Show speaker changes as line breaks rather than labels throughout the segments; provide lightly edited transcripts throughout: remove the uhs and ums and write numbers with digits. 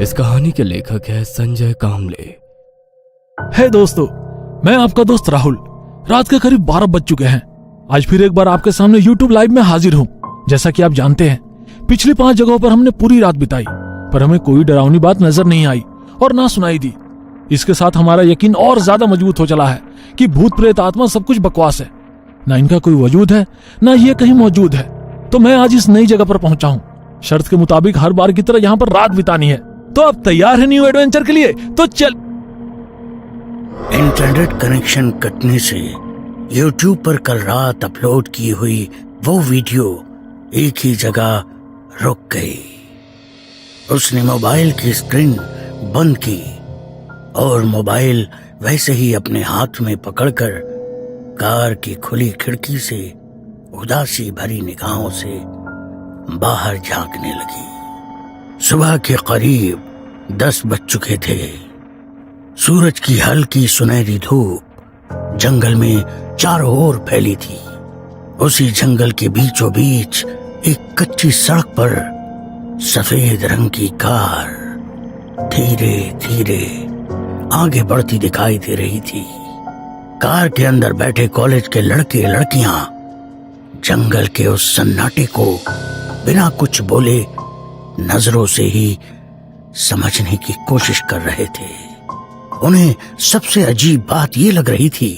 इस कहानी के लेखक है संजय कामले।
है दोस्तों, मैं आपका दोस्त राहुल। रात के करीब 12 बज चुके हैं। आज फिर एक बार आपके सामने YouTube लाइव में हाजिर हूँ। जैसा कि आप जानते हैं, पिछली 5 जगहों पर हमने पूरी रात बिताई, पर हमें कोई डरावनी बात नजर नहीं आई और ना सुनाई दी। इसके साथ हमारा यकीन और ज्यादा मजबूत हो चला है कि भूत प्रेत आत्मा सब कुछ बकवास है, ना इनका कोई वजूद है, ना ये कहीं मौजूद है। तो मैं आज इस नई जगह पर पहुंचा हूँ। शर्त के मुताबिक हर बार की तरह यहाँ पर रात बितानी है। तो आप तैयार है न्यू एडवेंचर के लिए? तो चल।
इंटरनेट कनेक्शन कटने से YouTube पर कल रात अपलोड की हुई वो वीडियो एक ही जगह रुक गई। उसने मोबाइल की स्क्रीन बंद की और मोबाइल वैसे ही अपने हाथ में पकड़कर कार की खुली खिड़की से उदासी भरी निगाहों से बाहर झांकने लगी। सुबह के करीब 10 बज चुके थे। सूरज की हल्की सुनहरी धूप जंगल में चारों ओर फैली थी। उसी जंगल के बीचों बीच एक कच्ची सड़क पर सफेद रंग की कार धीरे धीरे आगे बढ़ती दिखाई दे रही थी। कार के अंदर बैठे कॉलेज के लड़के लड़कियां जंगल के उस सन्नाटे को बिना कुछ बोले नजरों से ही समझने की कोशिश कर रहे थे। उन्हें सबसे अजीब बात यह लग रही थी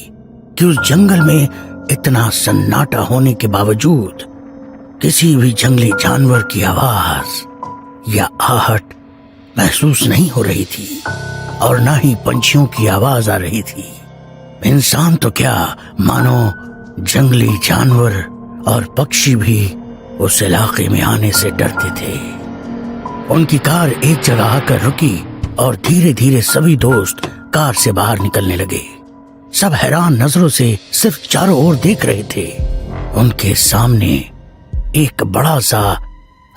कि उस जंगल में इतना सन्नाटा होने के बावजूद किसी भी जंगली जानवर की आवाज या आहट महसूस नहीं हो रही थी और ना ही पंछियों की आवाज आ रही थी। इंसान तो क्या, मानो जंगली जानवर और पक्षी भी उस इलाके में आने से डरते थे। उनकी कार एक जगह आकर रुकी और धीरे धीरे सभी दोस्त कार से बाहर निकलने लगे। सब हैरान नजरों से सिर्फ चारों ओर देख रहे थे। उनके सामने एक बड़ा सा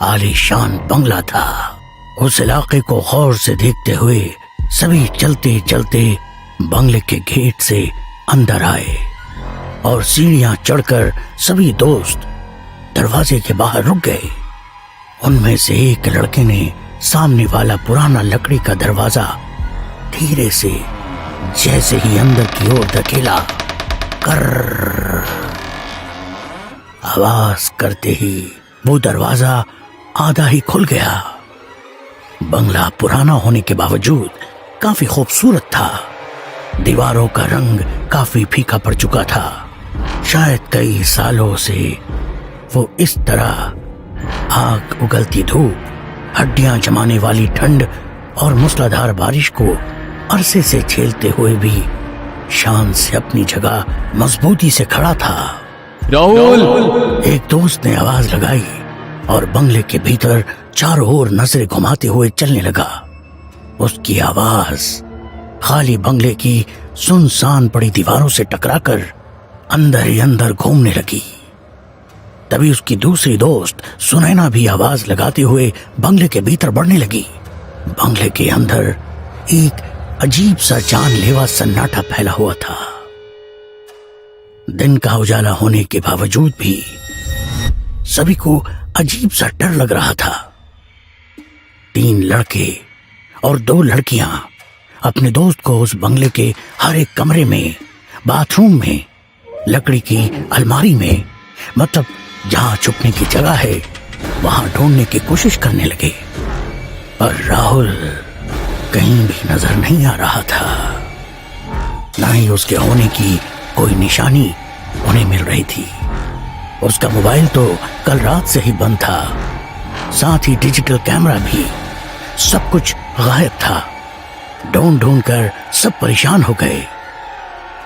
आलीशान बंगला था। उस इलाके को गौर से देखते हुए सभी चलते चलते बंगले के गेट से अंदर आए और सीढ़ियां चढ़कर सभी दोस्त दरवाजे के बाहर रुक गए। उनमें से एक लड़के ने सामने वाला पुराना लकड़ी का दरवाजा धीरे से जैसे ही अंदर की ओर धकेला, कर आवाज करते ही वो दरवाजा आधा ही खुल गया। बंगला पुराना होने के बावजूद काफी खूबसूरत था। दीवारों का रंग काफी फीका पड़ चुका था। शायद कई सालों से वो इस तरह आग उगलती धूप, हड्डियां जमाने वाली ठंड और मूसलाधार बारिश को अरसे से झेलते हुए भी शान से अपनी जगह मजबूती से खड़ा था।
राहुल!
एक दोस्त ने आवाज लगाई और बंगले के भीतर चारों ओर नजरें घुमाते हुए चलने लगा। उसकी आवाज खाली बंगले की सुनसान पड़ी दीवारों से टकराकर अंदर ही अंदर घूमने लगी। तभी उसकी दूसरी दोस्त सुनैना भी आवाज लगाते हुए बंगले के भीतर बढ़ने लगी। बंगले के अंदर एक अजीब सा जानलेवा सन्नाटा फैला हुआ था। दिन का उजाला होने के बावजूद भी सभी को अजीब सा डर लग रहा था। 3 लड़के और 2 लड़कियां अपने दोस्त को उस बंगले के हर एक कमरे में, बाथरूम में, लकड़ी की अलमारी में, मतलब जहां छुपने की जगह है वहां ढूंढने की कोशिश करने लगे। पर राहुल कहीं भी नजर नहीं आ रहा था। ना ही उसके होने की कोई निशानी उन्हें मिल रही थी। उसका मोबाइल तो कल रात से ही बंद था, साथ ही डिजिटल कैमरा भी। सब कुछ गायब था। ढूंढ ढूंढ कर सब परेशान हो गए।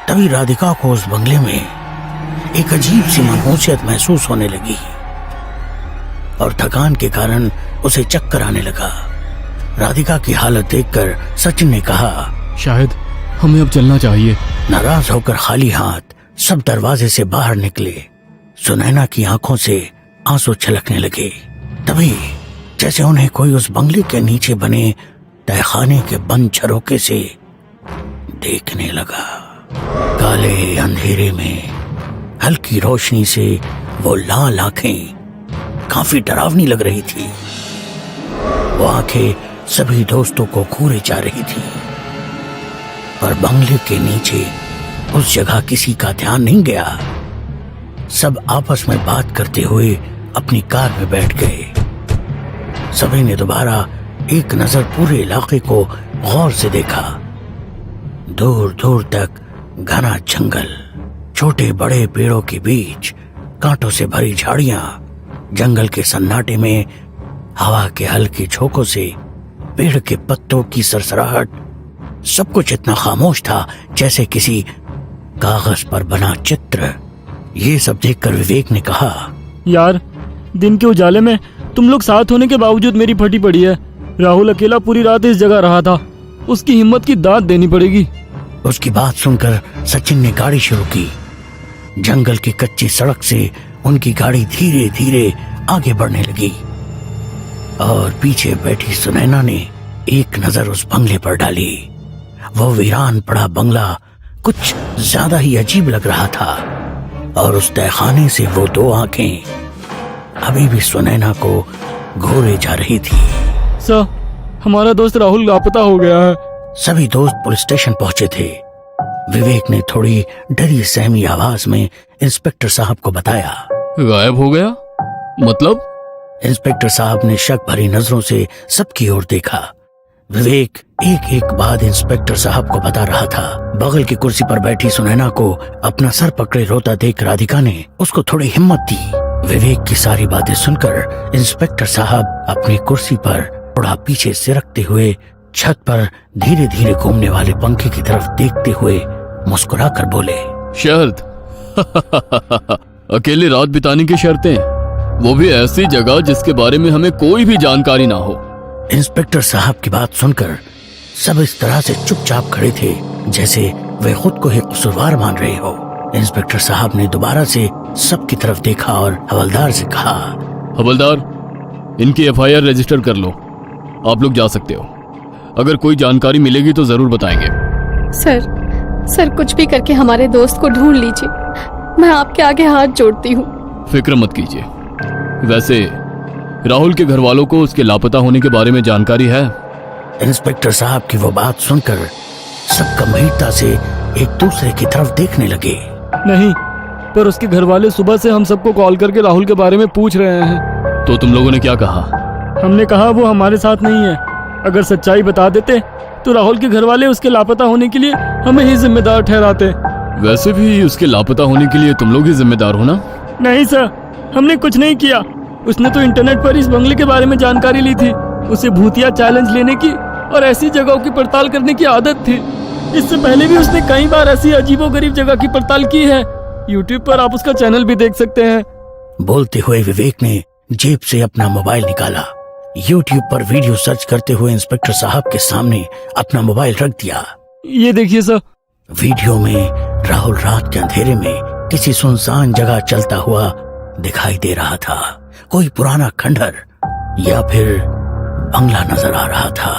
तभी राधिका को उस बंगले में एक अजीब सी मनहूसियत महसूस होने लगी और थकान के कारण उसे चक्कर आने लगा। राधिका की हालत देखकर सचिन ने कहा,
शायद हमें अब चलना चाहिए।
नाराज होकर खाली हाथ सब दरवाजे से बाहर निकले। सुनैना की आंखों से आंसू छलकने लगे। तभी जैसे उन्हें कोई उस बंगले के नीचे बने तहखाने के बंद झरोके से देखने लगा। काले अंधेरे में हल्की रोशनी से वो लाल आंखें काफी डरावनी लग रही थी। वो आंखें सभी दोस्तों को घूरे जा रही थी, पर बंगले के नीचे उस जगह किसी का ध्यान नहीं गया। सब आपस में बात करते हुए अपनी कार में बैठ गए। सभी ने दोबारा एक नजर पूरे इलाके को गौर से देखा। दूर दूर तक घना जंगल, छोटे बड़े पेड़ों के बीच कांटों से भरी झाड़ियां, जंगल के सन्नाटे में हवा के हल्के झोंकों से पेड़ के पत्तों की सरसराहट, सब कुछ इतना खामोश था जैसे किसी कागज पर बना चित्र। ये सब देखकर विवेक ने कहा,
यार, दिन के उजाले में तुम लोग साथ होने के बावजूद मेरी फटी पड़ी है। राहुल अकेला पूरी रात इस जगह रहा था, उसकी हिम्मत की दाद देनी पड़ेगी।
उसकी बात सुनकर सचिन ने गाड़ी शुरू की। जंगल की कच्ची सड़क से उनकी गाड़ी धीरे धीरे आगे बढ़ने लगी और पीछे बैठी सुनैना ने एक नजर उस बंगले पर डाली। वो वीरान पड़ा बंगला कुछ ज्यादा ही अजीब लग रहा था और उस तहखाने से वो दो आंखें अभी भी सुनैना को घूरे जा रही थी।
सर, हमारा दोस्त राहुल लापता हो गया है।
सभी दोस्त पुलिस स्टेशन पहुंचे थे। विवेक ने थोड़ी डरी सहमी आवाज में इंस्पेक्टर साहब को बताया।
गायब हो गया मतलब?
इंस्पेक्टर साहब ने शक भरी नजरों से सबकी ओर देखा। विवेक एक एक बात इंस्पेक्टर साहब को बता रहा था। बगल की कुर्सी पर बैठी सुनैना को अपना सर पकड़े रोता देख राधिका ने उसको थोड़ी हिम्मत दी। विवेक की सारी बातें सुनकर इंस्पेक्टर साहब अपनी कुर्सी पर थोड़ा पीछे सिरकते हुए छत पर धीरे धीरे घूमने वाले पंखे की तरफ देखते हुए मुस्कुराकर बोले,
शर्त अकेले रात बिताने की शर्तें, वो भी ऐसी जगह जिसके बारे में हमें कोई भी जानकारी ना हो।
इंस्पेक्टर साहब की बात सुनकर सब इस तरह से चुपचाप खड़े थे जैसे वे खुद को ही कसूरवार मान रहे हो। इंस्पेक्टर साहब ने दोबारा से सबकी तरफ देखा और हवलदार से कहा,
हवलदार, इनकी एफआईआर रजिस्टर कर लो। आप लोग जा सकते हो। अगर कोई जानकारी मिलेगी तो जरूर बताएंगे।
सर, कुछ भी करके हमारे दोस्त को ढूंढ लीजिए। मैं आपके आगे हाथ जोड़ती हूँ।
फिक्र मत कीजिए। वैसे राहुल के घर वालों को उसके लापता होने के बारे में जानकारी है?
इंस्पेक्टर साहब की वो बात सुनकर सब गंभीरता से एक दूसरे की तरफ देखने लगे।
नहीं, पर उसके घर वाले सुबह से हम सबको कॉल करके राहुल के बारे में पूछ रहे हैं।
तो तुम लोगों ने क्या कहा?
हमने कहा वो हमारे साथ नहीं है। अगर सच्चाई बता देते तो राहुल के घर वाले उसके लापता होने के लिए हमें ही जिम्मेदार ठहराते।
वैसे भी उसके लापता होने के लिए तुम लोग ही जिम्मेदार हो ना?
नहीं सर, हमने कुछ नहीं किया। उसने तो इंटरनेट पर इस बंगले के बारे में जानकारी ली थी। उसे भूतिया चैलेंज लेने की और ऐसी जगहों की पड़ताल करने की आदत थी। इससे पहले भी उसने कई बार ऐसी अजीबोगरीब जगह की पड़ताल की है। YouTube पर आप उसका चैनल भी देख सकते हैं।
बोलते हुए विवेक ने जेब से अपना मोबाइल निकाला। YouTube पर वीडियो सर्च करते हुए इंस्पेक्टर साहब के सामने अपना मोबाइल रख दिया।
ये देखिए सर।
वीडियो में राहुल रात के अंधेरे में किसी सुनसान जगह चलता हुआ दिखाई दे रहा था। कोई पुराना खंडहर या फिर बंगला नजर आ रहा था।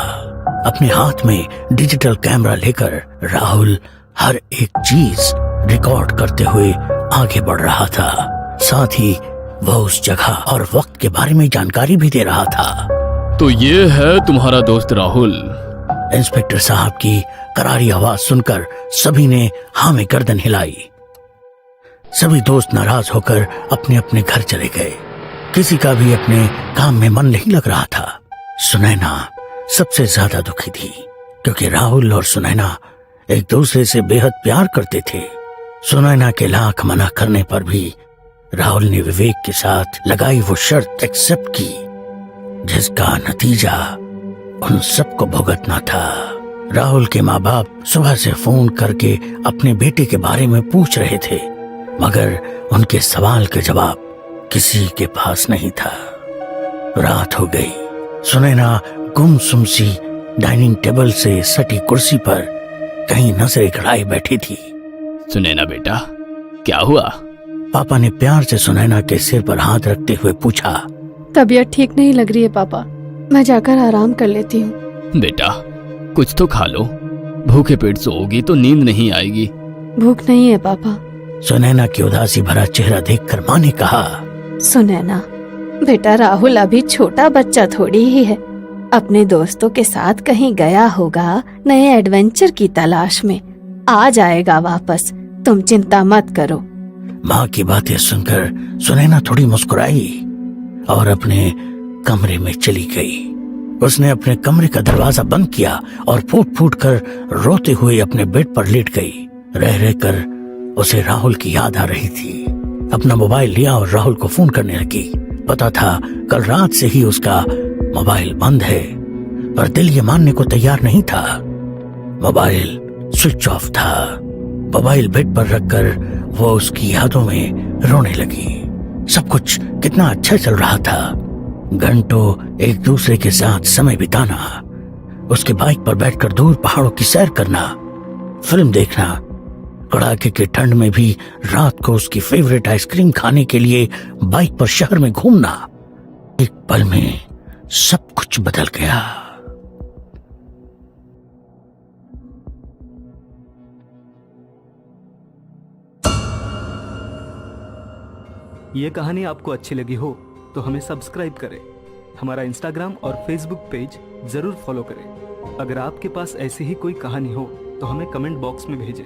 अपने हाथ में डिजिटल कैमरा लेकर राहुल हर एक चीज रिकॉर्ड करते हुए आगे बढ़ रहा था। साथ ही वह उस जगह और वक्त के बारे में जानकारी भी दे रहा था।
तो ये है तुम्हारा दोस्त राहुल?
इंस्पेक्टर साहब की करारी आवाज सुनकर सभी ने हाँ में गर्दन हिलाई। सभी दोस्त नाराज होकर अपने अपने घर चले गए। किसी का भी अपने काम में मन नहीं लग रहा था। सुनैना सबसे ज्यादा दुखी थी क्योंकि राहुल और सुनैना एक दूसरे से बेहद प्यार करते थे। सुनैना के लाख मना करने पर भी राहुल ने विवेक के साथ लगाई वो शर्त एक्सेप्ट की, जिसका नतीजा उन सबको भुगतना था। राहुल के माँ बाप सुबह से फोन करके अपने बेटे के बारे में पूछ रहे थे, मगर उनके सवाल के जवाब किसी के पास नहीं था। रात हो गई। सुनैना गुमसुम सी डाइनिंग टेबल से सटी कुर्सी पर कहीं नजरें गड़ाए बैठी थी।
सुनैना बेटा, क्या हुआ?
पापा ने प्यार से सुनैना के सिर पर हाथ रखते हुए पूछा।
तबीयत ठीक नहीं लग रही है पापा, मैं जाकर आराम कर लेती हूँ।
बेटा, कुछ तो खा लो। भूखे पेट सोओगी तो नींद नहीं आएगी।
भूख नहीं है पापा।
सुनैना की उदासी भरा चेहरा देखकर माँ ने कहा,
सुनैना, बेटा राहुल अभी छोटा बच्चा थोड़ी ही है, अपने दोस्तों के साथ कहीं गया होगा नए एडवेंचर की तलाश में। आ जाएगा वापस, तुम चिंता मत करो।
माँ की बातें सुनकर सुनैना थोड़ी मुस्कुराई और अपने कमरे में चली गई। उसने अपने कमरे का दरवाजा बंद किया और फूट फूट कर रोते हुए अपने बेड पर लेट गई। रह रह कर उसे राहुल की याद आ रही थी। अपना मोबाइल लिया और राहुल को फोन करने लगी। पता था कल रात से ही उसका मोबाइल बंद है, पर दिल ये मानने को तैयार नहीं था। मोबाइल स्विच ऑफ था। मोबाइल बेड पर रखकर वो उसकी यादों में रोने लगी। सब कुछ कितना अच्छा चल रहा था। घंटों एक दूसरे के साथ समय बिताना, उसके बाइक पर बैठकर दूर पहाड़ों की सैर करना, फिल्म देखना, कड़ाके की ठंड में भी रात को उसकी फेवरेट आइसक्रीम खाने के लिए बाइक पर शहर में घूमना। एक पल में सब कुछ बदल गया।
ये कहानी आपको अच्छी लगी हो तो हमें सब्सक्राइब करें, हमारा इंस्टाग्राम और फेसबुक पेज जरूर फॉलो करें। अगर आपके पास ऐसी ही कोई कहानी हो तो हमें कमेंट बॉक्स में भेजें।